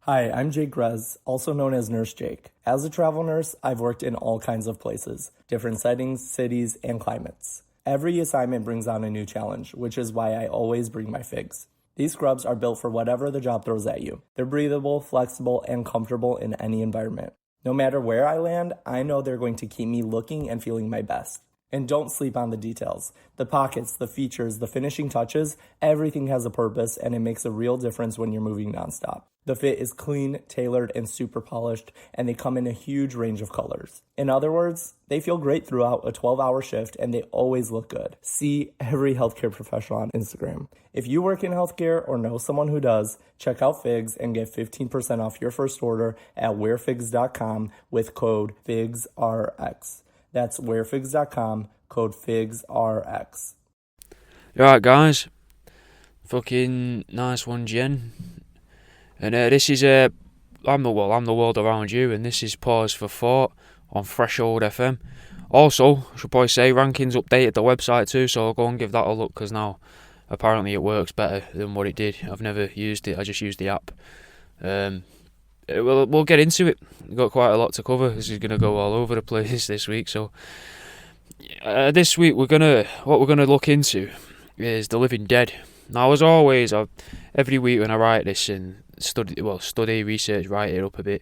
Hi, I'm Jake Grez, also known as Nurse Jake. As a travel nurse, I've worked in all kinds of places, different settings, cities, and climates. Every assignment brings on a new challenge, which is why I always bring my figs. These scrubs are built for whatever the job throws at you. They're breathable, flexible, and comfortable in any environment. No matter where I land, I know they're going to keep me looking and feeling my best. And don't sleep on the details. The pockets, the features, the finishing touches, everything has a purpose, and it makes a real difference when you're moving nonstop. The fit is clean, tailored, and super polished, and they come in a huge range of colors. In other words, they feel great throughout a 12-hour shift, and they always look good. See every healthcare professional on Instagram. If you work in healthcare or know someone who does, check out Figs and get 15% off your first order at wearfigs.com with code FIGSRX. That's wearfigs.com, code FIGSRX. Alright guys, fucking nice one Jen. And this is I'm the world around you, and this is Pause for Thought on Threshold FM. Also, I should probably say, Rankings updated the website too, so I'll go and give that a look, because now apparently it works better than what it did. I've never used it, I just used the app. We'll get into it. We've got quite a lot to cover. This is going to go all over the place this week. So this week what we're gonna look into is The Living Dead. Now, as always, every week when I write this and study, research, write it up a bit,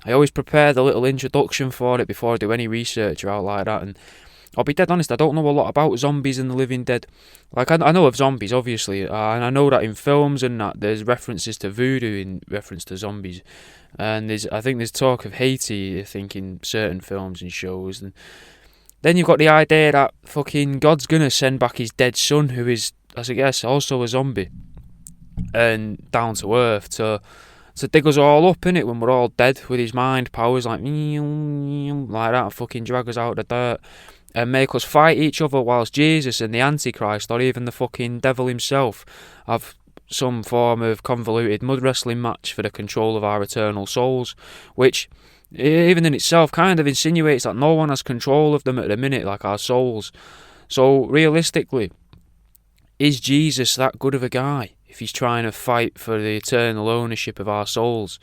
I always prepare the little introduction for it before I do any research or out like that. And I'll be dead honest, I don't know a lot about zombies and The Living Dead. Like, I know of zombies, obviously, and I know that in films and that there's references to voodoo in reference to zombies. And I think there's talk of Haiti, I think, in certain films and shows. And then you've got the idea that fucking God's gonna send back his dead son, who is, as I guess, also a zombie, and down to earth to dig us all up, innit, when we're all dead, with his mind powers like that, and fucking drag us out of the dirt and make us fight each other, whilst Jesus and the Antichrist, or even the fucking devil himself, have some form of convoluted mud wrestling match for the control of our eternal souls, which even in itself kind of insinuates that no one has control of them at the minute, like our souls. So realistically, is Jesus that good of a guy if he's trying to fight for the eternal ownership of our souls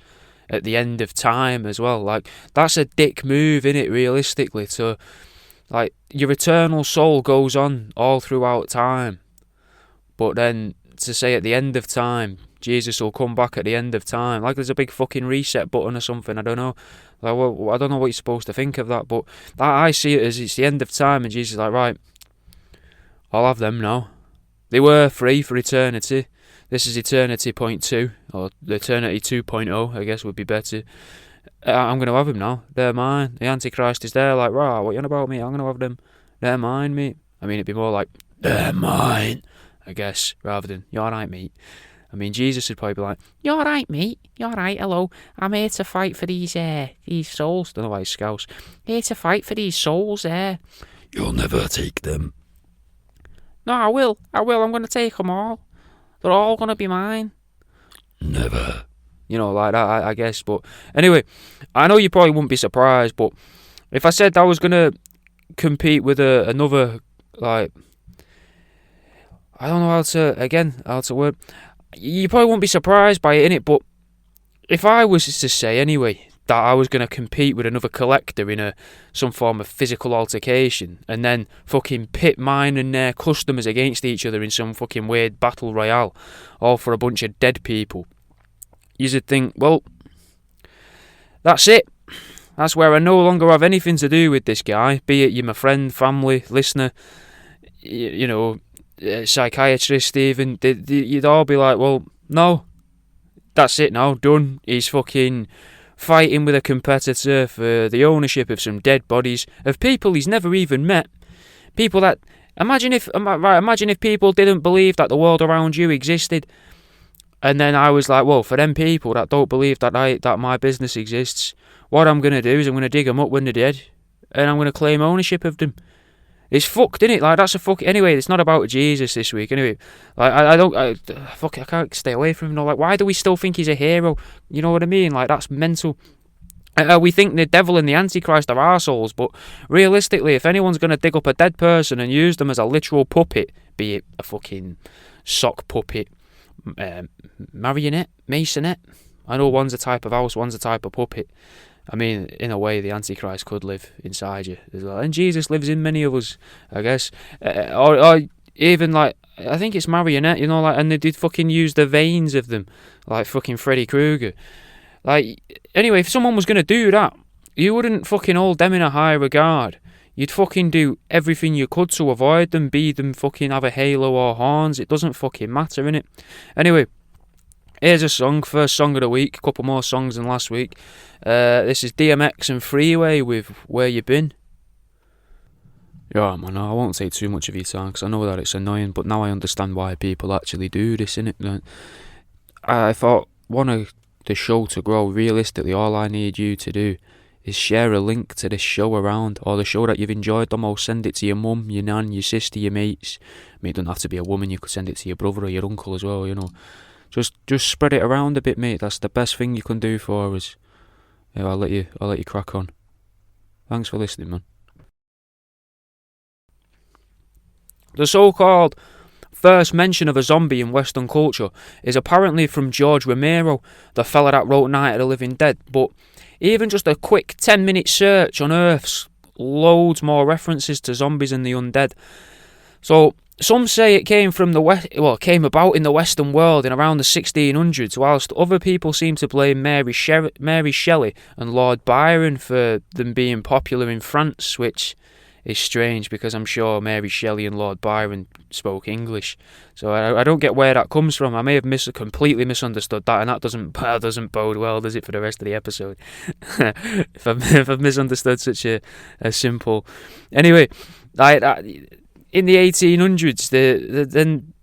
at the end of time as well? Like, that's a dick move, innit, realistically, to, like, your eternal soul goes on all throughout time, but then to say at the end of time Jesus will come back at the end of time, like there's a big fucking reset button or something. I don't know. Like, well, I don't know what you're supposed to think of that, but I see it as it's the end of time, and Jesus is like, right, I'll have them now. They were free for eternity. This is eternity point 2, or eternity 2.0, I guess would be better. I'm going to have them now. They're mine. The Antichrist is there, like, rah, what you on about, me? I'm going to have them. They're mine, mate. I mean, it'd be more like, they're mine, I guess, rather than, you're alright, mate. I mean, Jesus would probably be like, you're alright, mate. You're alright, hello. I'm here to fight for these souls. Don't know why he's Scouse. Here to fight for these souls there. You'll never take them. No, I will. I'm going to take them all. They're all going to be mine. Never. You know, like that, I guess. But anyway, I know you probably wouldn't be surprised, but if I said I was going to compete with another, like, I don't know how to word. You probably won't be surprised by it, innit? But if I was to say, anyway, that I was going to compete with another collector in some form of physical altercation, and then fucking pit mine and their customers against each other in some fucking weird battle royale, all for a bunch of dead people, you'd think, well, that's it. That's where I no longer have anything to do with this guy, be it you're my friend, family, listener, you know, psychiatrist even. You'd all be like, well, no, that's it now, done. He's fucking fighting with a competitor for the ownership of some dead bodies of people he's never even met. People that, imagine if people didn't believe that the world around you existed, and then I was like, well, for them people that don't believe that my business exists, what I'm going to do is I'm going to dig them up when they're dead, and I'm going to claim ownership of them. It's fucked, innit? Like, that's a fuck. Anyway, it's not about Jesus this week. Anyway, like, I can't stay away from him. No, like, why do we still think he's a hero? You know what I mean? Like, that's mental. We think the devil and the Antichrist are arseholes, but realistically, if anyone's going to dig up a dead person and use them as a literal puppet, be it a fucking sock puppet, marionette, masonette, I know one's a type of house, one's a type of puppet. I mean, in a way, the Antichrist could live inside you as well. And Jesus lives in many of us, I guess. Or even, like, I think it's marionette, you know, like, and they did fucking use the veins of them, like fucking Freddy Krueger. Like, anyway, if someone was going to do that, you wouldn't fucking hold them in a high regard. You'd fucking do everything you could to avoid them, be them fucking have a halo or horns. It doesn't fucking matter, innit? Anyway, here's a song, first song of the week, a couple more songs than last week. This is DMX and Freeway with Where You Been. Yeah, man, I won't take too much of your time because I know that it's annoying, but now I understand why people actually do this, innit? I thought, want the show to grow, realistically, all I need you to do is share a link to this show around, or the show that you've enjoyed the most. Send it to your mum, your nan, your sister, your mates. I mean, it doesn't have to be a woman, you could send it to your brother or your uncle as well, you know. Just spread it around a bit, mate. That's the best thing you can do for us. Yeah, I'll let you crack on. Thanks for listening, man. The so-called first mention of a zombie in Western culture is apparently from George Romero, the fella that wrote Night of the Living Dead, but even just a quick 10-minute search unearths loads more references to zombies and the undead. So some say it came from came about in the Western world in around the 1600s, whilst other people seem to blame Mary Shelley and Lord Byron for them being popular in France, which is strange because I'm sure Mary Shelley and Lord Byron spoke English. So I don't get where that comes from. I may have completely misunderstood that, and that doesn't bode well, does it, for the rest of the episode? if I've misunderstood such a simple... Anyway, in the 1800s, then,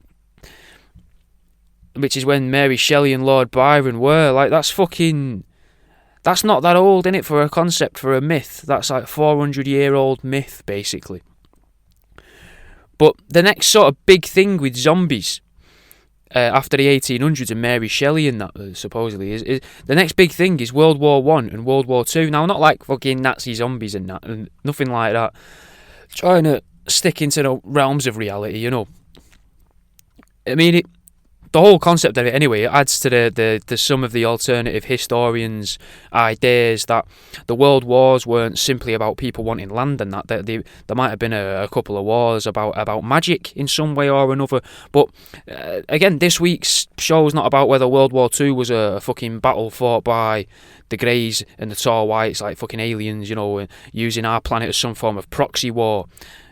which is when Mary Shelley and Lord Byron were, like, that's not that old, innit, for a concept, for a myth. That's like a 400-year-old myth, basically. But the next sort of big thing with zombies, after the 1800s and Mary Shelley and that, supposedly, is the next big thing is World War I and World War II. Now, not like fucking Nazi zombies and that, and nothing like that. Trying to stick into the realms of reality, you know. I mean, the whole concept of it, anyway, it adds to the some of the alternative historians' ideas that the world wars weren't simply about people wanting land and that there might have been a couple of wars about magic in some way or another. But again, this week's show is not about whether World War II was a fucking battle fought by the Greys and the Tall Whites, like fucking aliens, you know, using our planet as some form of proxy war.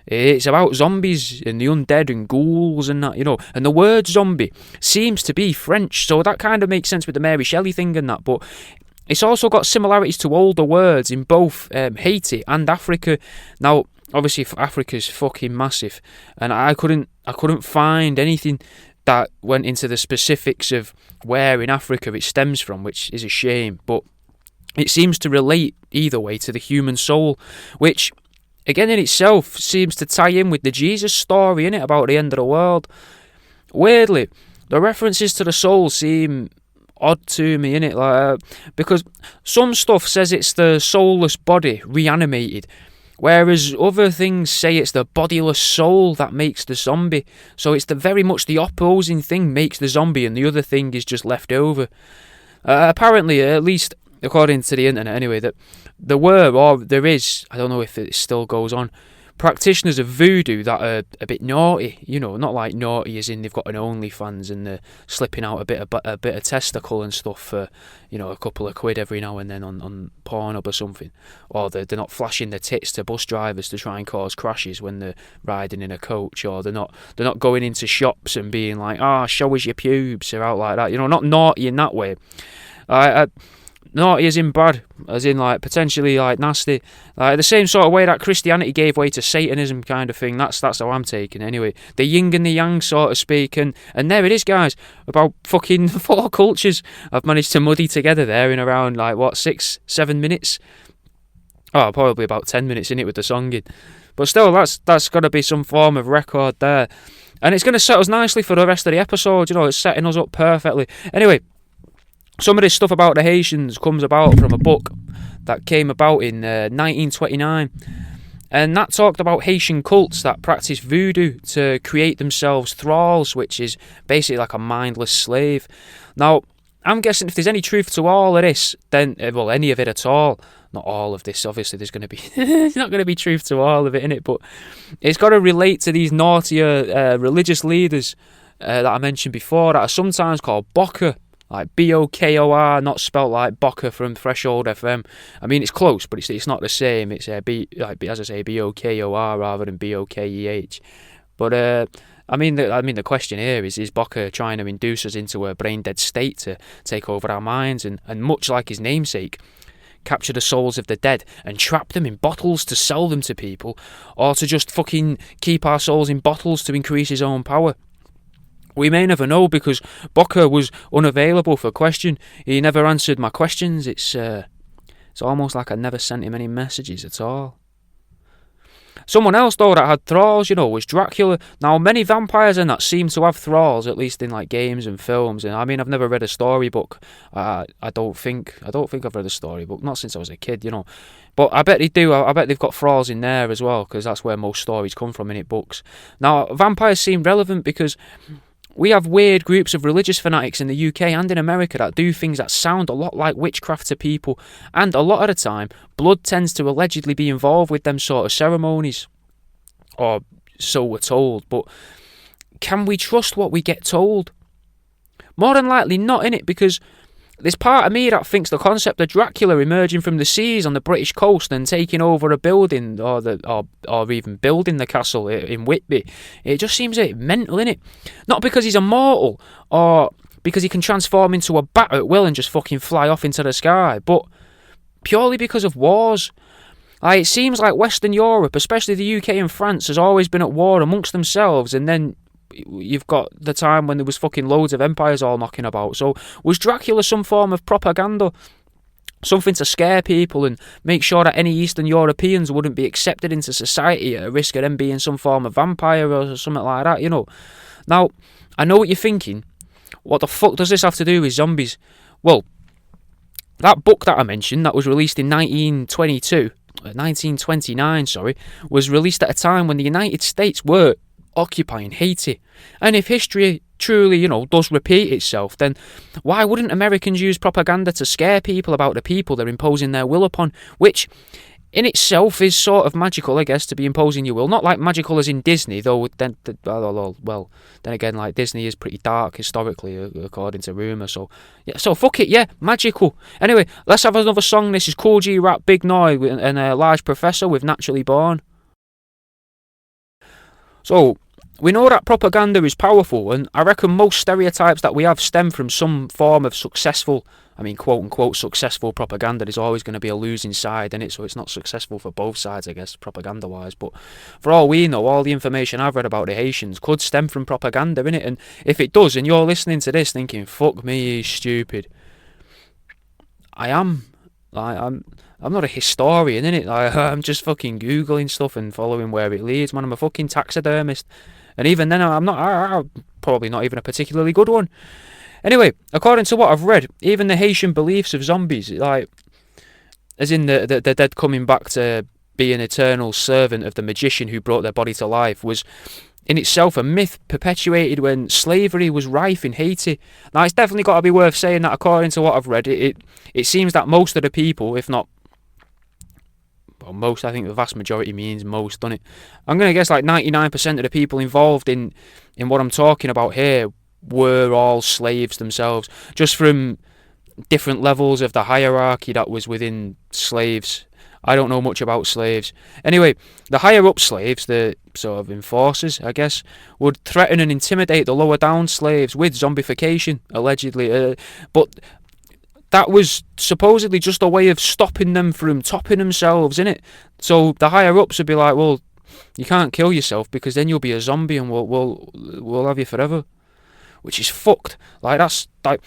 It's about zombies and the undead and ghouls and that, you know. And the word zombie seems to be French, so that kind of makes sense with the Mary Shelley thing and that. But it's also got similarities to older words in both Haiti and Africa. Now, obviously, Africa's fucking massive, and I couldn't find anything that went into the specifics of where in Africa it stems from, which is a shame. But it seems to relate either way to the human soul, which, again, in itself seems to tie in with the Jesus story, innit, about the end of the world. Weirdly, the references to the soul seem odd to me, innit, like, because some stuff says it's the soulless body reanimated, whereas other things say it's the bodiless soul that makes the zombie. So it's very much the opposing thing makes the zombie, and the other thing is just left over. Apparently, at least according to the internet anyway, that there is, I don't know if it still goes on, practitioners of voodoo that are a bit naughty, you know, not like naughty as in they've got an OnlyFans and they're slipping out a bit of testicle and stuff for, you know, a couple of quid every now and then on Pornhub or something, or they're not flashing their tits to bus drivers to try and cause crashes when they're riding in a coach, or they're not going into shops and being like, show us your pubes, or out like that, you know, not naughty in that way. Naughty as in bad, as in like potentially like nasty, like the same sort of way that Christianity gave way to Satanism kind of thing. That's how I'm taking it anyway. The yin and the yang, so to speak, and there it is, guys. About fucking 4 cultures I've managed to muddy together there in around like 6-7 minutes. Oh, probably about 10 minutes in it with the songing, but still, that's got to be some form of record there, and it's going to set us nicely for the rest of the episode. You know, it's setting us up perfectly. Anyway, some of this stuff about the Haitians comes about from a book that came about in 1929, and that talked about Haitian cults that practice voodoo to create themselves thralls, which is basically like a mindless slave. Now, I'm guessing if there's any truth to all of this, then, well, any of it at all, not all of this, obviously there's going to be, there's not going to be truth to all of it, innit? But it's got to relate to these naughtier religious leaders that I mentioned before that are sometimes called Bokor, like Bokor, not spelt like Bokor from Threshold FM. I mean, it's close, but it's not the same. It's as I say, Bokor rather than Bokeh. But I mean, the question here is Bokor trying to induce us into a brain-dead state to take over our minds and much like his namesake, capture the souls of the dead and trap them in bottles to sell them to people, or to just fucking keep our souls in bottles to increase his own power? We may never know, because Bokor was unavailable for question. He never answered my questions. It's almost like I never sent him any messages at all. Someone else, though, that had thralls, was Dracula. Now, many vampires and that seem to have thralls, at least in like games and films. And I mean, I've never read a storybook. I don't think I've read a storybook, not since I was a kid, But I bet they do. I bet they've got thralls in there as well, because that's where most stories come from, in books. Now, vampires seem relevant because we have weird groups of religious fanatics in the UK and in America that do things that sound a lot like witchcraft to people, and a lot of the time, blood tends to allegedly be involved with them sort of ceremonies, or so we're told. But can we trust what we get told? More than likely not, innit, because there's part of me that thinks the concept of Dracula emerging from the seas on the British coast and taking over a building, or even building the castle in Whitby, it just seems a bit mental, innit? Not because he's immortal, or because he can transform into a bat at will and just fucking fly off into the sky, but purely because of wars. It seems like Western Europe, especially the UK and France, has always been at war amongst themselves, and then you've got the time when there was fucking loads of empires all knocking about. So was Dracula some form of propaganda? Something to scare people and make sure that any Eastern Europeans wouldn't be accepted into society at a risk of them being some form of vampire or something like that, Now, I know what you're thinking. What the fuck does this have to do with zombies? Well, that book that I mentioned, that was released in 1929, was released at a time when the United States were occupying Haiti. And if history truly, does repeat itself, then why wouldn't Americans use propaganda to scare people about the people they're imposing their will upon, which in itself is sort of magical, I guess, to be imposing your will. Not like magical as in Disney, though, then again, like, Disney is pretty dark historically, according to rumour, so fuck it, yeah, magical. Anyway, let's have another song. This is Kool G Rap, Big Noise, and Large Professor with Naturally Born. So, we know that propaganda is powerful, and I reckon most stereotypes that we have stem from some form of successful, quote-unquote successful propaganda. There's always going to be a losing side in it, so it's not successful for both sides, I guess, propaganda-wise. But for all we know, all the information I've read about the Haitians could stem from propaganda, innit? And if it does, and you're listening to this thinking, fuck me, he's stupid, I am. I'm not a historian, innit? I'm just fucking Googling stuff and following where it leads, man. I'm a fucking taxidermist. And even then, I'm probably not even a particularly good one. Anyway, according to what I've read, even the Haitian beliefs of zombies, like, as in the dead coming back to be an eternal servant of the magician who brought their body to life, was in itself a myth perpetuated when slavery was rife in Haiti. Now, it's definitely got to be worth saying that according to what I've read, it seems that most of the people, if not most, I think the vast majority means most, doesn't it? I'm going to guess like 99% of the people involved in what I'm talking about here were all slaves themselves, just from different levels of the hierarchy that was within slaves. I don't know much about slaves. Anyway, the higher up slaves, the sort of enforcers, I guess, would threaten and intimidate the lower down slaves with zombification, allegedly. But that was supposedly just a way of stopping them from topping themselves, innit? So the higher ups would be like, well, you can't kill yourself because then you'll be a zombie and we'll have you forever, which is fucked. Like, that's like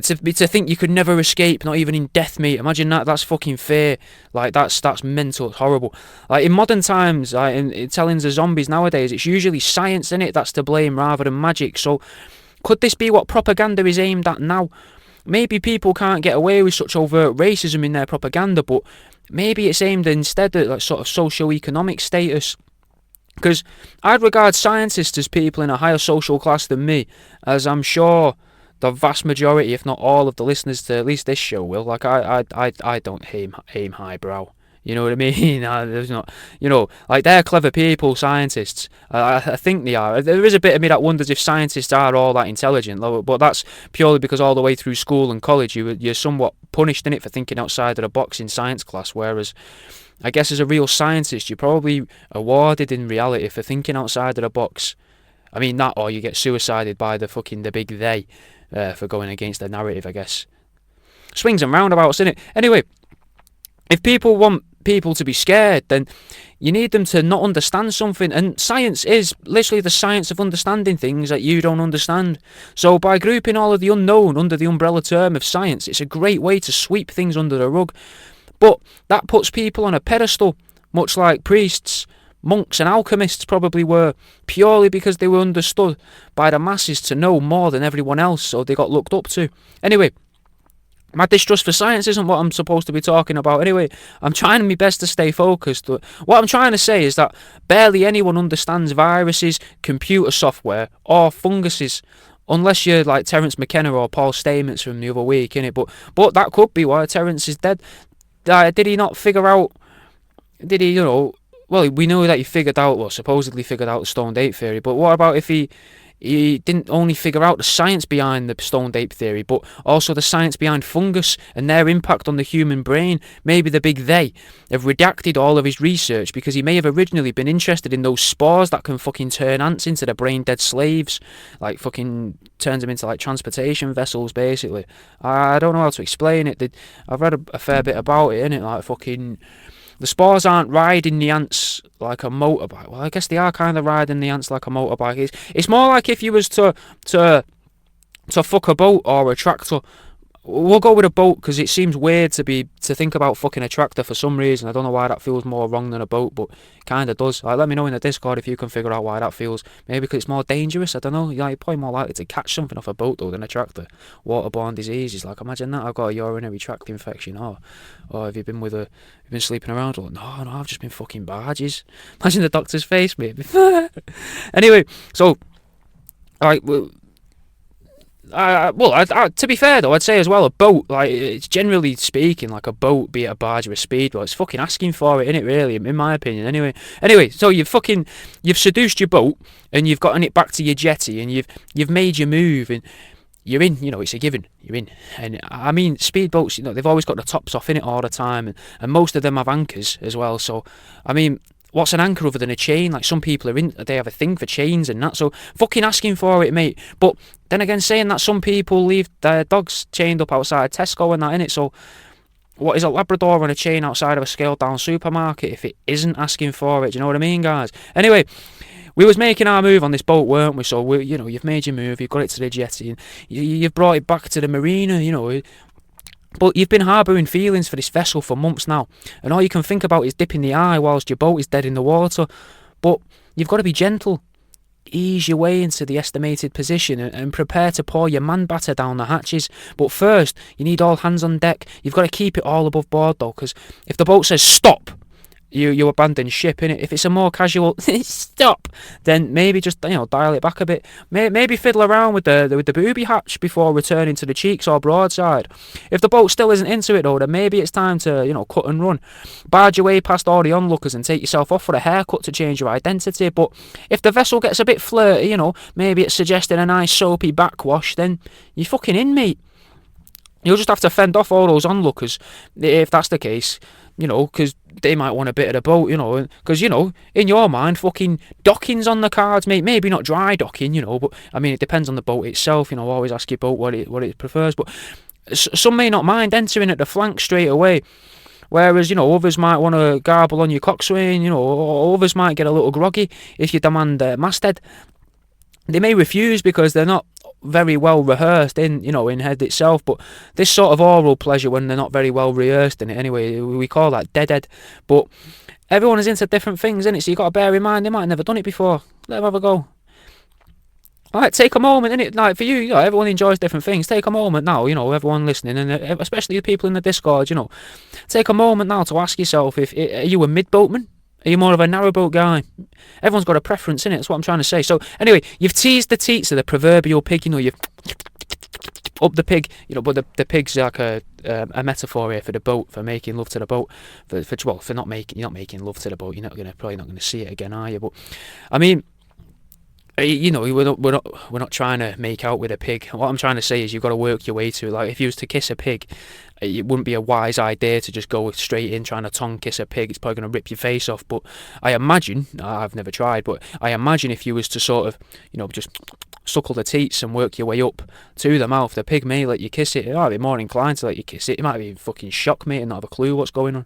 to think you could never escape, not even in death, mate. Imagine that. That's fucking fear. Like, that's mental. It's horrible. Like, in modern times, like, in tellings of zombies nowadays, it's usually science, innit, that's to blame rather than magic. So could this be what propaganda is aimed at now? Maybe people can't get away with such overt racism in their propaganda, but maybe it's aimed instead at like sort of socio-economic status. Because I'd regard scientists as people in a higher social class than me, as I'm sure the vast majority, if not all, of the listeners to at least this show will. Like, I don't aim highbrow. You know what I mean? There's not, like, they're clever people, scientists. I think they are. There is a bit of me that wonders if scientists are all that intelligent, but that's purely because all the way through school and college you're somewhat punished in it for thinking outside of the box in science class, whereas I guess as a real scientist you're probably awarded in reality for thinking outside of the box. I mean, that, or you get suicided by the big they for going against the narrative, I guess. Swings and roundabouts, innit? Anyway, if people want people to be scared, then you need them to not understand something, and science is literally the science of understanding things that you don't understand. So by grouping all of the unknown under the umbrella term of science, it's a great way to sweep things under the rug. But that puts people on a pedestal, much like priests, monks and alchemists probably were, purely because they were understood by the masses to know more than everyone else, so they got looked up to. Anyway, my distrust for science isn't what I'm supposed to be talking about. Anyway, I'm trying my best to stay focused. What I'm trying to say is that barely anyone understands viruses, computer software, or funguses. Unless you're like Terence McKenna or Paul Stamets from the other week, innit? But that could be why Terence is dead. Did he not figure out... Did he, Well, we know that he supposedly figured out the stoned ape theory, but what about if he didn't only figure out the science behind the stoned ape theory, but also the science behind fungus and their impact on the human brain? Maybe the big they have redacted all of his research because he may have originally been interested in those spores that can fucking turn ants into the brain-dead slaves, like fucking turns them into like transportation vessels, basically. I don't know how to explain it. I've read a fair bit about it, innit? Like fucking... The spores aren't riding the ants like a motorbike. Well, I guess they are kind of riding the ants like a motorbike. It's more like if you was to fuck a boat or a tractor. We'll go with a boat because it seems weird to think about fucking a tractor for some reason. I don't know why that feels more wrong than a boat, but it kind of does. Let me know in the Discord if you can figure out why that feels. Maybe because it's more dangerous. I don't know. You're probably more likely to catch something off a boat though than a tractor. Waterborne diseases, like imagine that. I've got a urinary tract infection. Or have you been sleeping around? No, I've just been fucking barges. Imagine the doctor's face, mate. Anyway, so alright, well. To be fair though, I'd say as well, a boat, like, it's generally speaking, like a boat, be it a barge or a speedboat, it's fucking asking for it, innit, really, in my opinion, anyway, so you've seduced your boat, and you've gotten it back to your jetty, and you've made your move, and you're in, it's a given, you're in. And I mean, speedboats, they've always got the tops off in it all the time, and most of them have anchors as well, so, I mean, what's an anchor other than a chain? Like, some people they have a thing for chains and that, so fucking asking for it, mate. But then again, saying that some people leave their dogs chained up outside Tesco and that, innit? So what is a Labrador on a chain outside of a scaled down supermarket if it isn't asking for it? Do you know what I mean, guys? Anyway, we was making our move on this boat, weren't we? So you've made your move, you've got it to the jetty, and you've brought it back to the marina, But you've been harbouring feelings for this vessel for months now, and all you can think about is dipping the eye whilst your boat is dead in the water. But you've got to be gentle. Ease your way into the estimated position and prepare to pour your man batter down the hatches. But first, you need all hands on deck. You've got to keep it all above board though, because if the boat says stop, you abandon ship, innit? If it's a more casual stop, then maybe just dial it back a bit. Maybe fiddle around with the booby hatch before returning to the cheeks or broadside. If the boat still isn't into it though, then maybe it's time to cut and run. Barge your way past all the onlookers and take yourself off for a haircut to change your identity. But if the vessel gets a bit flirty, maybe it's suggesting a nice soapy backwash, then you're fucking in, mate. You'll just have to fend off all those onlookers if that's the case. Because they might want a bit of the boat, because, in your mind, fucking docking's on the cards, mate. Maybe not dry docking, but, I mean, it depends on the boat itself, always ask your boat what it prefers, but some may not mind entering at the flank straight away, whereas, others might want to garble on your coxswain, or others might get a little groggy if you demand masthead. They may refuse because they're not very well rehearsed in head itself, but this sort of oral pleasure when they're not very well rehearsed in it anyway, we call that deadhead. But everyone is into different things, innit? So you got to bear in mind they might have never done it before. Let them have a go. Alright, take a moment, innit? Like for you, everyone enjoys different things. Take a moment now, everyone listening, and especially the people in the Discord, take a moment now to ask yourself, are you a mid-boatman? Are you more of a narrowboat guy? Everyone's got a preference, innit? That's what I'm trying to say. So, anyway, you've teased the teats of the proverbial pig, you've up the pig, but the pig's like a metaphor here for the boat, for making love to the boat, for not making, you're not making love to the boat, probably not gonna see it again, are you? But I mean, we're not trying to make out with a pig. What I'm trying to say is you've got to work your way to it. Like, if you was to kiss a pig, it wouldn't be a wise idea to just go straight in trying to tongue kiss a pig. It's probably going to rip your face off. But I imagine, I've never tried, but I imagine if you was to sort of, just suckle the teats and work your way up to the mouth, the pig may let you kiss it. It might be more inclined to let you kiss it. It might be fucking shocked, mate, and not have a clue what's going on.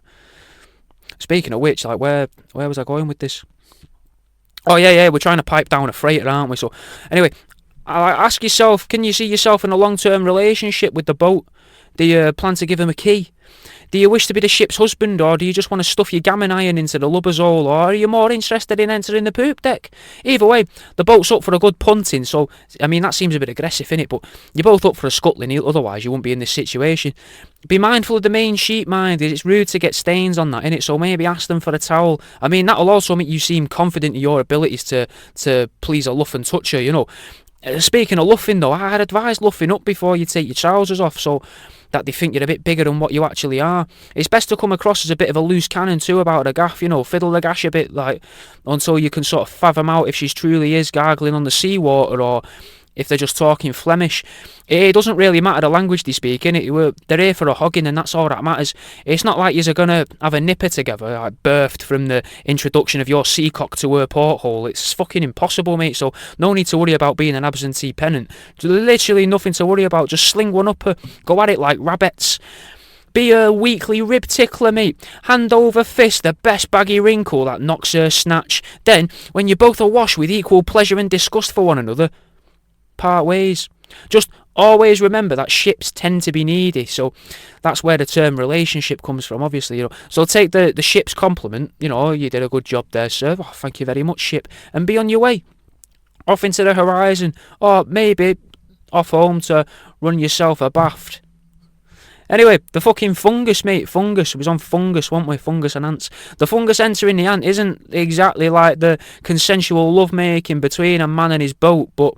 Speaking of which, like, where was I going with this? Oh, yeah, we're trying to pipe down a freighter, aren't we? So, anyway, ask yourself, can you see yourself in a long-term relationship with the boat? Do you plan to give him a key? Do you wish to be the ship's husband, or do you just want to stuff your gammon iron into the lubber's hole, or are you more interested in entering the poop deck? Either way, the boat's up for a good punting, so, I mean, that seems a bit aggressive, innit? But you're both up for a scuttling, otherwise you wouldn't be in this situation. Be mindful of the main sheet, mind. It's rude to get stains on that, innit? So maybe ask them for a towel. I mean, that'll also make you seem confident in your abilities to please a luff and toucher, Speaking of luffing, though, I'd advise luffing up before you take your trousers off, so that they think you're a bit bigger than what you actually are. It's best to come across as a bit of a loose cannon too about the gaff, fiddle the gash a bit, like, until you can sort of fathom out if she truly is gargling on the seawater, or if they're just talking Flemish. It doesn't really matter the language they speak, innit? They're here for a hugging, and that's all that matters. It's not like you're going to have a nipper together, like, birthed from the introduction of your seacock to her porthole. It's fucking impossible, mate, so no need to worry about being an absentee pennant. Literally nothing to worry about. Just sling one up her, go at it like rabbits. Be a weekly rib tickler, mate. Hand over fist, the best baggy wrinkle that knocks her snatch. Then, when you're both awash with equal pleasure and disgust for one another, part ways. Just always remember that ships tend to be needy, so that's where the term relationship comes from, obviously. So take the ship's compliment. You did a good job there, sir. Oh, thank you very much, ship. And be on your way off into the horizon, or maybe off home to run yourself a bath. Anyway, the fucking fungus, mate. Fungus. It was on fungus, weren't we? Fungus and ants. The fungus entering the ant isn't exactly like the consensual lovemaking between a man and his boat, but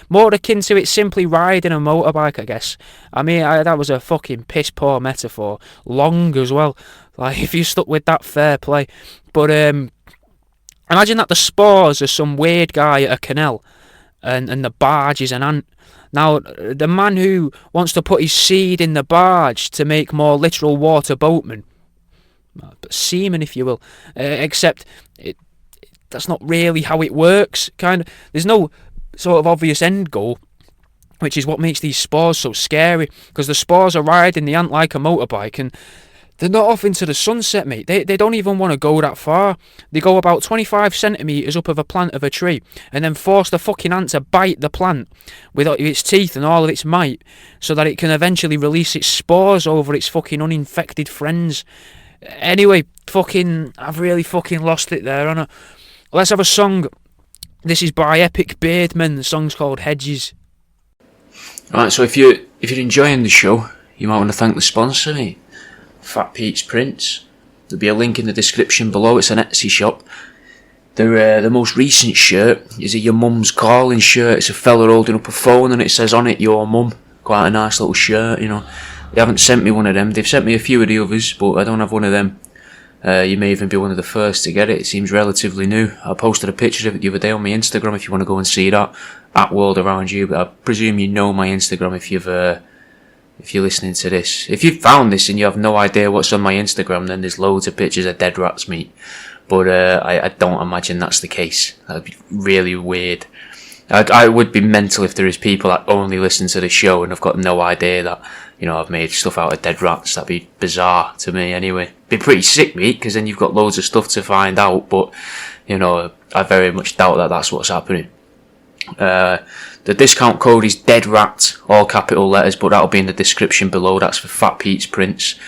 more akin to it simply riding a motorbike, I guess. I mean, that was a fucking piss-poor metaphor. Long as well. Like, if you stuck with that, fair play. But, imagine that the spores are some weird guy at a canal, and the barge is an ant. Now, the man who wants to put his seed in the barge to make more literal water boatmen, seamen if you will, except that's not really how it works, kind of. There's no sort of obvious end goal, which is what makes these spores so scary, because the spores are riding the ant like a motorbike, and they're not off into the sunset, mate. They don't even want to go that far. They go about 25 centimetres up of a plant of a tree, and then force the fucking ant to bite the plant with its teeth and all of its might, so that it can eventually release its spores over its fucking uninfected friends. Anyway, I've really fucking lost it there, haven't I? Let's have a song. This is by Epic Beardmen. The song's called Hedges. Right, so if you're enjoying the show, you might want to thank the sponsor, mate. Fat Pete's Prints. There'll be a link in the description below. It's an Etsy shop. The most recent shirt is a Your Mum's Calling shirt. It's a fella holding up a phone and it says on it, Your Mum. Quite a nice little shirt, They haven't sent me one of them. They've sent me a few of the others, but I don't have one of them. You may even be one of the first to get it. It seems relatively new. I posted a picture of it the other day on my Instagram if you want to go and see that. At World Around You, but I presume you know my Instagram if you're listening to this. If you've found this and you have no idea what's on my Instagram, then there's loads of pictures of dead rats, mate. But I don't imagine that's the case. That'd be really weird. I would be mental if there is people that only listen to the show and have got no idea that, I've made stuff out of dead rats. That'd be bizarre to me anyway. Be pretty sick, mate, because then you've got loads of stuff to find out, but, I very much doubt that that's what's happening. The discount code is DEADRAT, all capital letters, but that'll be in the description below. That's for Fat Pete's Prints.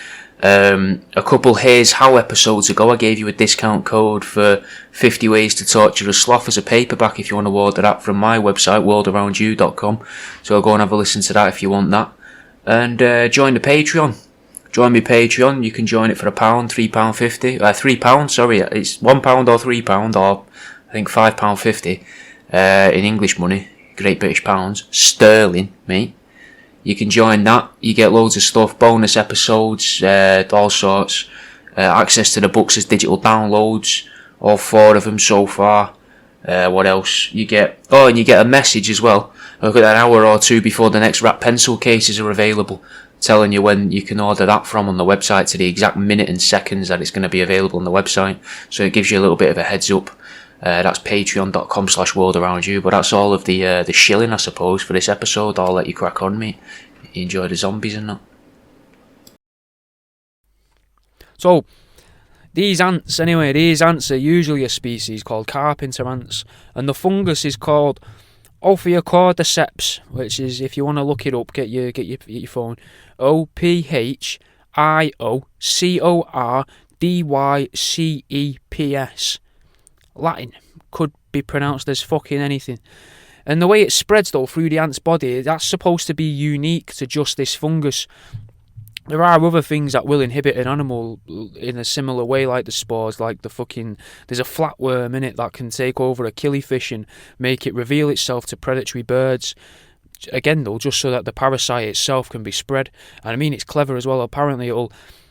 A couple Here's How episodes ago, I gave you a discount code for 50 Ways to Torture a Sloth as a paperback if you want to order that from my website, worldaroundyou.com. So go and have a listen to that if you want that. And join the Patreon. Join my Patreon. You can join it for £1, £3.50. £3, sorry. It's £1 or £3, or I think £5.50 in English money. Great British pounds, sterling, mate. You can join that. You get loads of stuff, bonus episodes, all sorts. Access to the books as digital downloads, all 4 of them so far. What else? You get... Oh, and you get a message as well. Look at an hour or 2 before the next wrap pencil cases are available, telling you when you can order that from on the website to the exact minute and seconds that it's going to be available on the website. So it gives you a little bit of a heads up. That's patreon.com/worldaroundyou. But that's all of the shilling, I suppose, for this episode. I'll let you crack on, mate. You enjoy the zombies and that. So, these ants are usually a species called carpenter ants, and the fungus is called Ophiocordyceps, which is, if you want to look it up, get your phone, Ophiocordyceps. Latin, could be pronounced as fucking anything. And the way it spreads though through the ant's body, that's supposed to be unique to just this fungus. There are other things that will inhibit an animal in a similar way, like the spores, like there's a flatworm in it that can take over a killifish and make it reveal itself to predatory birds. Again though, just so that the parasite itself can be spread. And I mean, it's clever as well. Apparently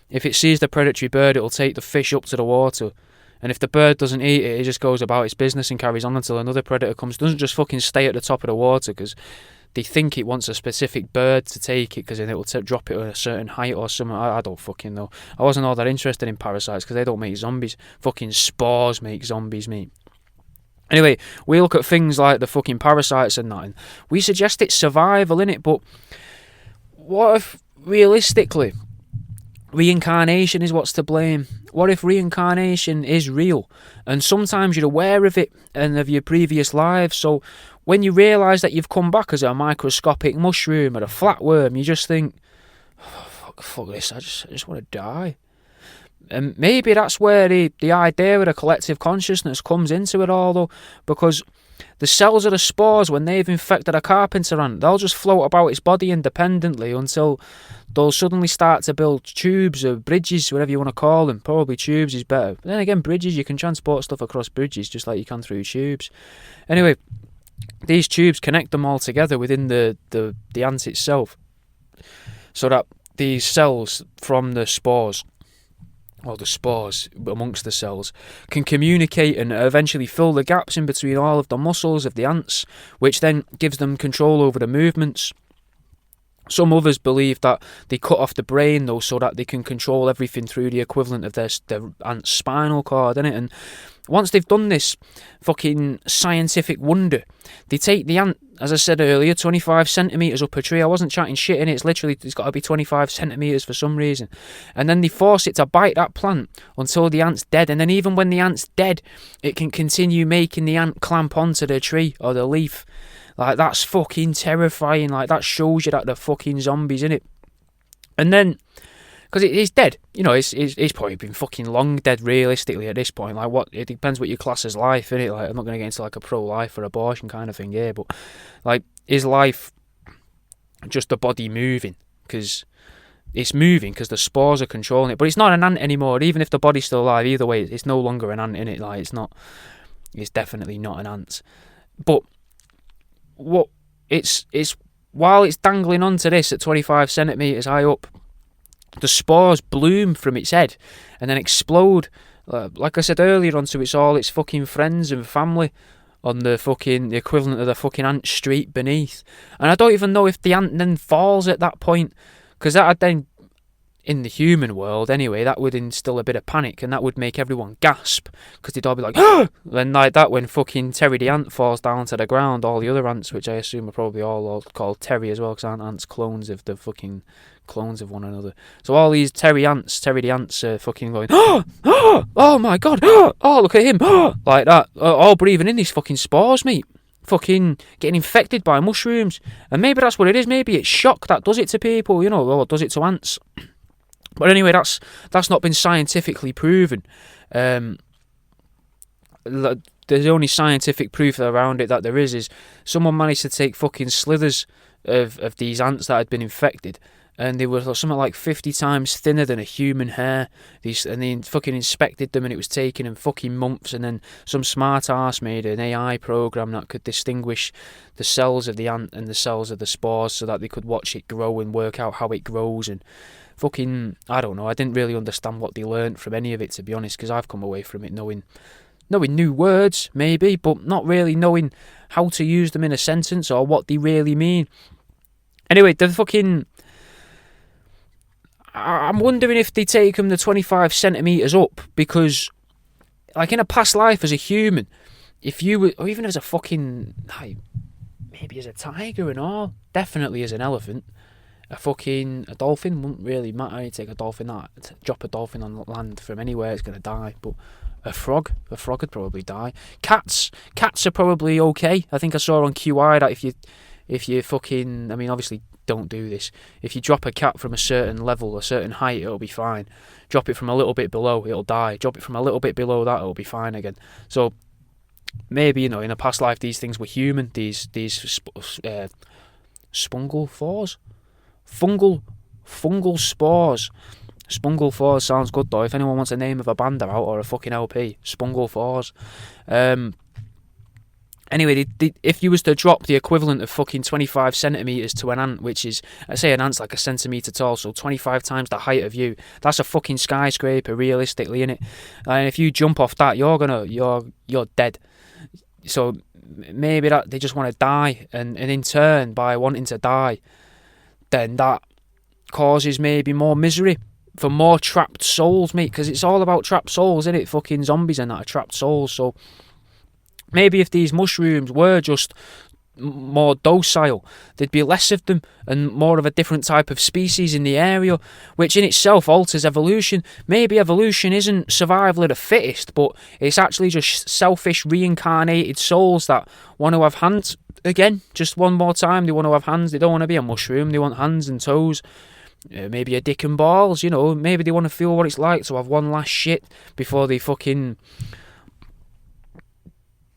if it sees the predatory bird, it'll take the fish up to the water. And if the bird doesn't eat it, it just goes about its business and carries on until another predator comes. It doesn't just fucking stay at the top of the water because they think it wants a specific bird to take it, because then it will drop it at a certain height or something. I don't fucking know. I wasn't all that interested in parasites because they don't make zombies. Fucking spores make zombies, mate. Anyway, we look at things like the fucking parasites and that, and we suggest it's survival, innit? But what if, realistically, reincarnation is what's to blame? What if reincarnation is real, and sometimes you're aware of it and of your previous lives? So when you realise that you've come back as a microscopic mushroom or a flatworm, you just think, oh, fuck this, I just want to die. And maybe that's where the idea of a collective consciousness comes into it all, though, because the cells of the spores, when they've infected a carpenter ant, they'll just float about its body independently until they'll suddenly start to build tubes or bridges, whatever you want to call them. Probably tubes is better. But then again, bridges, you can transport stuff across bridges just like you can through tubes. Anyway, these tubes connect them all together within the ant itself, so that these cells from the spores, or the spores amongst the cells, can communicate and eventually fill the gaps in between all of the muscles of the ants, which then gives them control over the movements. Some others believe that they cut off the brain though, so that they can control everything through the equivalent of their ant's spinal cord, innit? And once they've done this fucking scientific wonder, they take the ant, as I said earlier, 25 centimetres up a tree. I wasn't chatting shit, innit? It's got to be 25 centimetres for some reason. And then they force it to bite that plant until the ant's dead. And then even when the ant's dead, it can continue making the ant clamp onto the tree or the leaf. Like, that's fucking terrifying. Like, that shows you that they're fucking zombies, innit? And then, because it's dead, you know, it's probably been fucking long dead realistically at this point. Like, what, it depends what your class is life, innit? Like, I'm not going to get into like a pro-life or abortion kind of thing here, but like, is life just the body moving? Because it's moving because the spores are controlling it, but it's not an ant anymore. Even if the body's still alive, either way, it's no longer an ant, innit? Like, it's definitely not an ant. But while it's dangling onto this at 25 centimetres high up, the spores bloom from its head and then explode, like I said earlier, onto its fucking friends and family on the equivalent of the fucking ant street beneath. And I don't even know if the ant then falls at that point, because that would then, in the human world anyway, that would instill a bit of panic, and that would make everyone gasp, because they'd all be like, ah! And like that, when fucking Terry the ant falls down to the ground, all the other ants, which I assume are probably all called Terry as well, because aren't ants clones of the fucking clones of one another? So all these Terry the ants are fucking going, oh, oh, oh my god, oh, look at him, oh, like that, all breathing in these fucking spores, mate. Fucking getting infected by mushrooms. And maybe that's what it is. Maybe it's shock that does it to people, you know, or does it to ants. But anyway, that's not been scientifically proven. The only scientific proof around it that there is someone managed to take fucking slithers of these ants that had been infected and they were something like 50 times thinner than a human hair. And they fucking inspected them, and it was taking them fucking months. And then some smart ass made an AI program that could distinguish the cells of the ant and the cells of the spores, so that they could watch it grow and work out how it grows. And fucking, I don't know. I didn't really understand what they learnt from any of it, to be honest, because I've come away from it knowing new words, maybe, but not really knowing how to use them in a sentence or what they really mean. Anyway, the fucking... I'm wondering if they take them the 25 centimetres up, because, like, in a past life as a human, if you were, or even as a fucking, like, maybe as a tiger and all, definitely as an elephant, a dolphin wouldn't really matter. You take a dolphin, drop a dolphin on land from anywhere, it's going to die, but a frog would probably die. Cats are probably okay. I think I saw on QI that if you fucking, I mean, obviously, don't do this. If you drop a cat from a certain level, a certain height, it'll be fine. Drop it from a little bit below, it'll die. Drop it from a little bit below that, it'll be fine again. So maybe, in a past life, these things were human. These fungal spores. Spungle Fours sounds good though. If anyone wants a name of a band out or a fucking LP, Spungle Fours. Anyway, if you was to drop the equivalent of fucking 25 centimetres to an ant, which is, I say an ant's like a centimetre tall, so 25 times the height of you, that's a fucking skyscraper, realistically, innit? And if you jump off that, you're dead. So maybe that they just want to die, and in turn, by wanting to die, then that causes maybe more misery for more trapped souls, mate, because it's all about trapped souls, isn't it? Fucking zombies and that are trapped souls. So maybe if these mushrooms were just more docile, there'd be less of them and more of a different type of species in the area, which in itself alters evolution. Maybe evolution isn't survival of the fittest, but it's actually just selfish reincarnated souls that want to have hands again, just one more time. They want to have hands. They don't want to be a mushroom. They want hands and toes. Maybe a dick and balls, maybe they want to feel what it's like to have one last shit before they fucking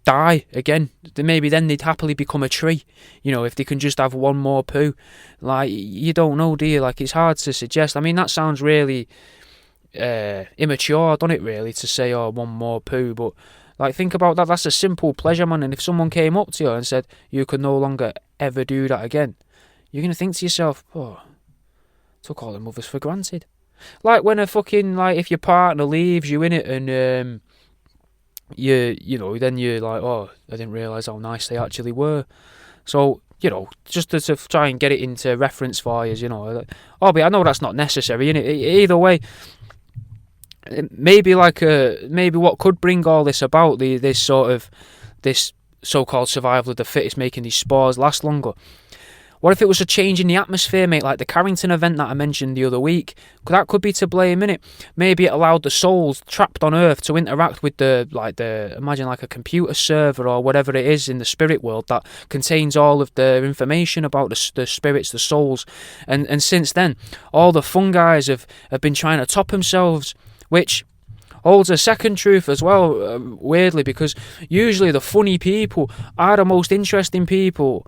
die again. Maybe then they'd happily become a tree, if they can just have one more poo. Like, you don't know, do you? Like, it's hard to suggest. I mean, that sounds really immature, doesn't it, really, to say, one more poo, but like, think about that. That's a simple pleasure, man. And if someone came up to you and said you could no longer ever do that again, you're going to think to yourself, took all the mothers for granted. Like when if your partner leaves you in it, and then you're like, I didn't realise how nice they actually were. So, just to try and get it into reference for you, but I know that's not necessary, innit? Either way, maybe what could bring all this about, this so-called survival of the fittest, making these spores last longer. What if it was a change in the atmosphere, mate, like the Carrington event that I mentioned the other week? That could be to blame, innit? Maybe it allowed the souls trapped on Earth to interact with imagine like a computer server or whatever it is in the spirit world that contains all of the information about the spirits, the souls. And since then, all the fungi have been trying to top themselves, which holds a second truth as well, weirdly, because usually the funny people are the most interesting people.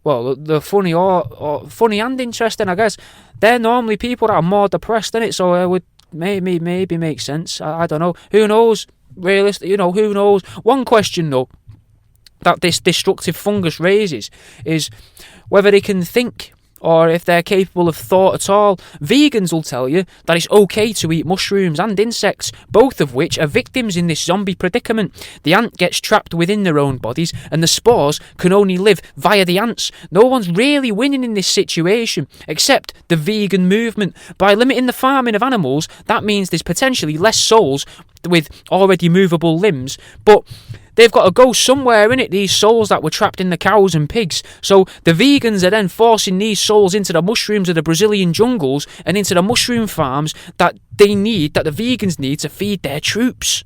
Well, the funny or funny and interesting, I guess. They're normally people that are more depressed, innit? So it would maybe make sense. I don't know. Who knows? Realistically, who knows? One question, though, that this destructive fungus raises is whether they can think or if they're capable of thought at all. Vegans will tell you that it's okay to eat mushrooms and insects, both of which are victims in this zombie predicament. The ant gets trapped within their own bodies, and the spores can only live via the ants. No one's really winning in this situation, except the vegan movement. By limiting the farming of animals, that means there's potentially less souls with already movable limbs, but they've got to go somewhere, innit, these souls that were trapped in the cows and pigs. So the vegans are then forcing these souls into the mushrooms of the Brazilian jungles and into the mushroom farms that the vegans need to feed their troops.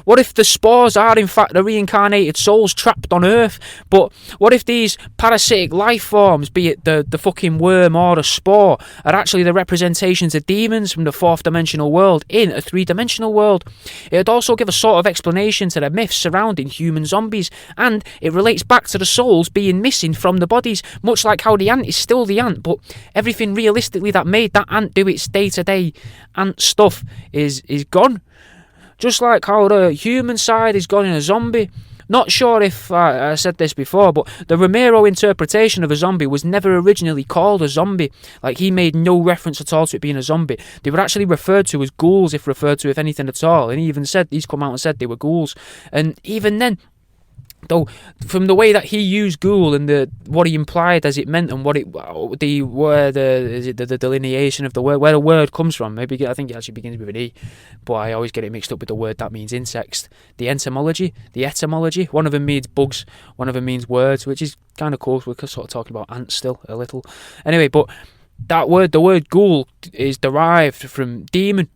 What if the spores are in fact the reincarnated souls trapped on Earth? But what if these parasitic life forms, be it the fucking worm or the spore, are actually the representations of demons from the fourth dimensional world in a three-dimensional world? It would also give a sort of explanation to the myths surrounding human zombies, and it relates back to the souls being missing from the bodies, much like how the ant is still the ant, but everything realistically that made that ant do its day-to-day ant stuff is gone. Just like how the human side is gone in a zombie. Not sure if I said this before, but the Romero interpretation of a zombie was never originally called a zombie. Like, he made no reference at all to it being a zombie. They were actually referred to as ghouls, if referred to, if anything at all. And he even said, he's come out and said they were ghouls. And even then, though, from the way that he used ghoul and what he implied as it meant, and what the delineation of the word, where the word comes from, maybe I think it actually begins with an E, but I always get it mixed up with the word that means insects. The etymology. One of them means bugs, one of them means words, which is kind of cool. We're sort of talking about ants still a little. Anyway, but that word, the word ghoul, is derived from demon.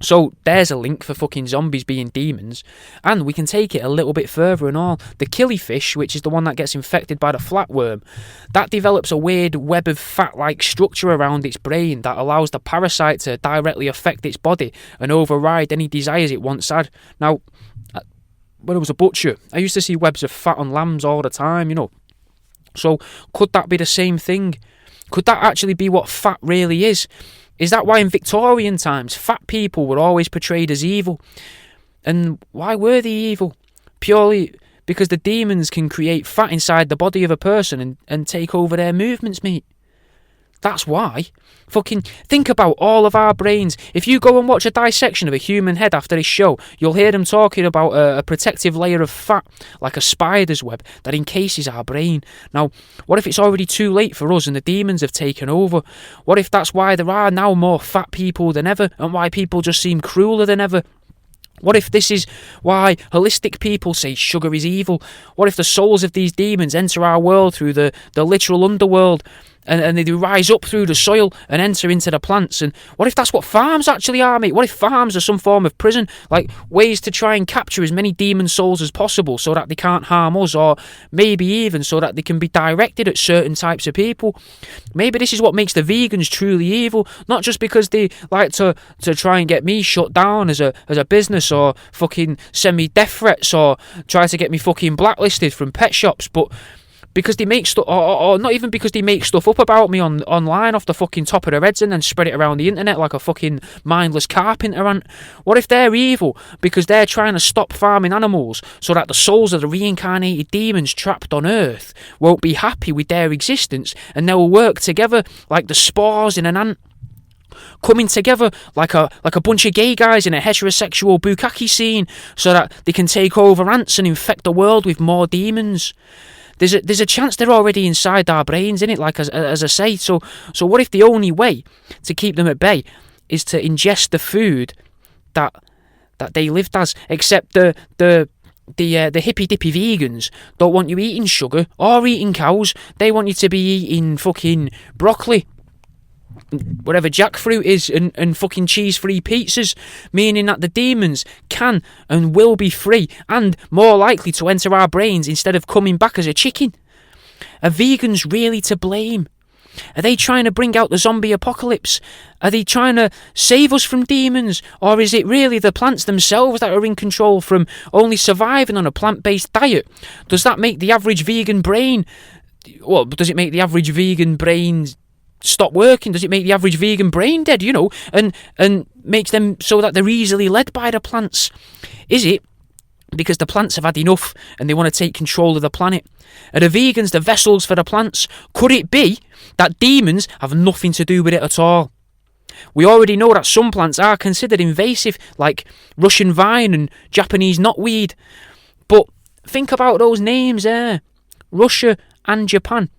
So there's a link for fucking zombies being demons, and we can take it a little bit further and all. The killifish, which is the one that gets infected by the flatworm, that develops a weird web of fat-like structure around its brain that allows the parasite to directly affect its body and override any desires it once had. Now, when I was a butcher, I used to see webs of fat on lambs all the time, you know. So could that be the same thing? Could that actually be what fat really is? Is that why in Victorian times fat people were always portrayed as evil? And why were they evil? Purely because the demons can create fat inside the body of a person and take over their movements, mate. That's why. Fucking think about all of our brains. If you go and watch a dissection of a human head after this show, you'll hear them talking about a protective layer of fat, like a spider's web, that encases our brain. Now, what if it's already too late for us and the demons have taken over? What if that's why there are now more fat people than ever, and why people just seem crueler than ever? What if this is why holistic people say sugar is evil? What if the souls of these demons enter our world through the literal underworld, and they rise up through the soil and enter into the plants? And what if that's what farms actually are, mate? What if farms are some form of prison? Like, ways to try and capture as many demon souls as possible so that they can't harm us, or maybe even so that they can be directed at certain types of people. Maybe this is what makes the vegans truly evil, not just because they like to try and get me shut down as a business, or fucking send me death threats, or try to get me fucking blacklisted from pet shops, but because they make stuff, or not even because they make stuff up about me online off the fucking top of their heads and then spread it around the internet like a fucking mindless carpenter ant. What if they're evil because they're trying to stop farming animals so that the souls of the reincarnated demons trapped on Earth won't be happy with their existence, and they'll work together like the spores in an ant, coming together like a bunch of gay guys in a heterosexual bukkake scene so that they can take over ants and infect the world with more demons? There's a chance they're already inside our brains, innit? Like, as I say, so what if the only way to keep them at bay is to ingest the food that they lived as? Except the hippy dippy vegans don't want you eating sugar or eating cows. They want you to be eating fucking broccoli, whatever jackfruit is, and fucking cheese-free pizzas, meaning that the demons can and will be free and more likely to enter our brains instead of coming back as a chicken. Are vegans really to blame? Are they trying to bring out the zombie apocalypse? Are they trying to save us from demons? Or is it really the plants themselves that are in control from only surviving on a plant-based diet? Does that make the average vegan brain... Well, does it make the average vegan brain stop working? Does it make the average vegan brain dead, you know, and makes them so that they're easily led by the plants? Is it because the plants have had enough and they want to take control of the planet? Are the vegans the vessels for the plants? Could it be that demons have nothing to do with it at all? We already know that some plants are considered invasive, like Russian vine and Japanese knotweed. But think about those names there, Russia and Japan.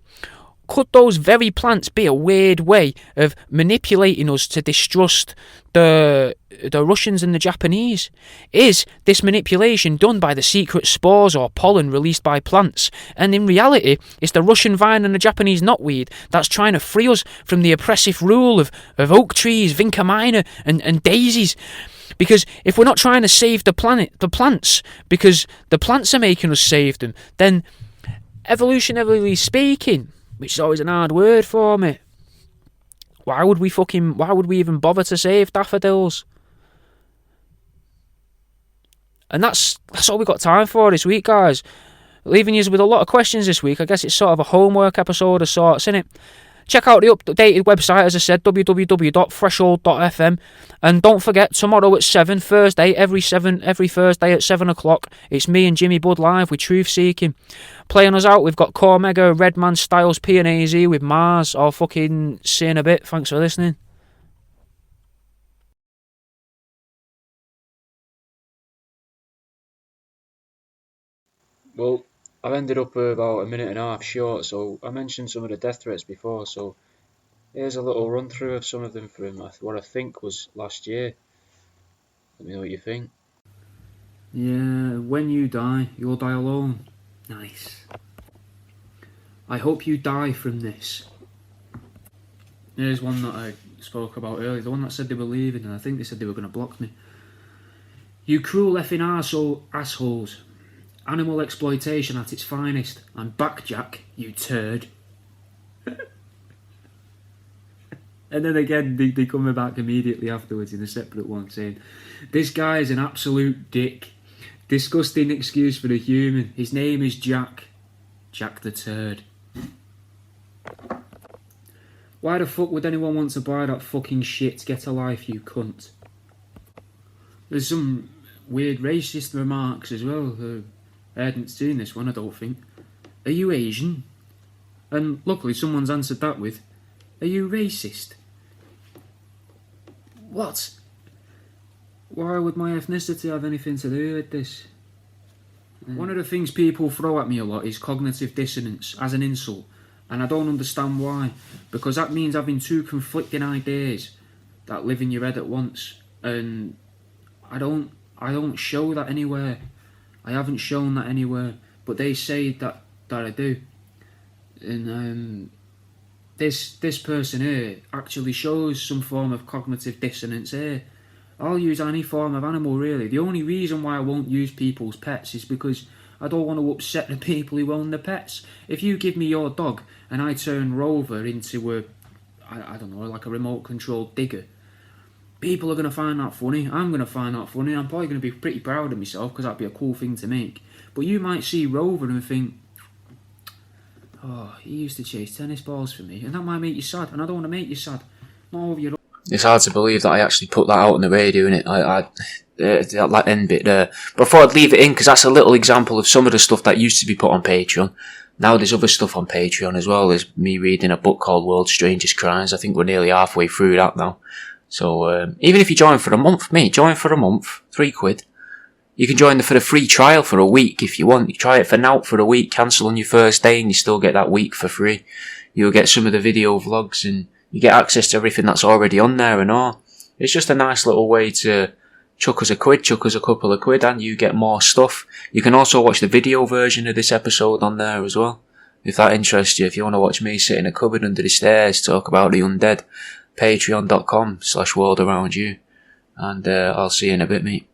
Could those very plants be a weird way of manipulating us to distrust the Russians and the Japanese? Is this manipulation done by the secret spores or pollen released by plants? And in reality, it's the Russian vine and the Japanese knotweed that's trying to free us from the oppressive rule of oak trees, vinca minor and daisies. Because if we're not trying to save the planet, the plants, because the plants are making us save them, then evolutionarily speaking, which is always an hard word for me, why would we even bother to save daffodils? And that's all we got time for this week, guys. Leaving you with a lot of questions this week. I guess it's sort of a homework episode of sorts, innit? Check out the updated website, as I said, www.threshold.fm. And don't forget, tomorrow at 7, Thursday, every Thursday at 7 o'clock, it's me and Jimmy Budd live with Truth Seeking. Playing us out, we've got Cormega, Redman, Styles, P and AZ with Mars. I'll fucking see you in a bit. Thanks for listening. Well, I've ended up about a minute and a half short, so I mentioned some of the death threats before, so here's a little run through of some of them from what I think was last year. Let me know what you think. Yeah, when you die, you'll die alone. Nice. I hope you die from this. Here's one that I spoke about earlier, the one that said they were leaving, and I think they said they were going to block me. You cruel effing assholes. Animal exploitation at its finest. I'm back, Jack, you turd. And then again, they come back immediately afterwards in a separate one saying, this guy is an absolute dick. Disgusting excuse for a human. His name is Jack. Jack the turd. Why the fuck would anyone want to buy that fucking shit? Get a life, you cunt. There's some weird racist remarks as well. I hadn't seen this one, I don't think. Are you Asian? And luckily someone's answered that with, are you racist? What? Why would my ethnicity have anything to do with this? One of the things people throw at me a lot is cognitive dissonance as an insult, and I don't understand why, because that means having two conflicting ideas that live in your head at once, and I don't show that anywhere. I haven't shown that anywhere, but they say that I do. And this person here actually shows some form of cognitive dissonance here. I'll use any form of animal, really. The only reason why I won't use people's pets is because I don't want to upset the people who own the pets. If you give me your dog and I turn Rover into I don't know, like a remote-controlled digger, people are going to find that funny. I'm going to find that funny. I'm probably going to be pretty proud of myself because that'd be a cool thing to make. But you might see Rover and think, oh, he used to chase tennis balls for me. And that might make you sad. And I don't want to make you sad. Not over your... It's hard to believe that I actually put that out on the radio, innit? That end bit there. But I thought I'd leave it in because that's a little example of some of the stuff that used to be put on Patreon. Now there's other stuff on Patreon as well. There's me reading a book called World's Strangest Crimes. I think we're nearly halfway through that now. So even if you join for a month, join for a month, £3. You can join for the free trial for a week if you want. You try it for now for a week, cancel on your first day, and you still get that week for free. You'll get some of the video vlogs, and you get access to everything that's already on there and all. It's just a nice little way to chuck us a couple of quid, and you get more stuff. You can also watch the video version of this episode on there as well, if that interests you. If you want to watch me sit in a cupboard under the stairs, talk about the undead, patreon.com/worldaroundyou. And I'll see you in a bit, mate.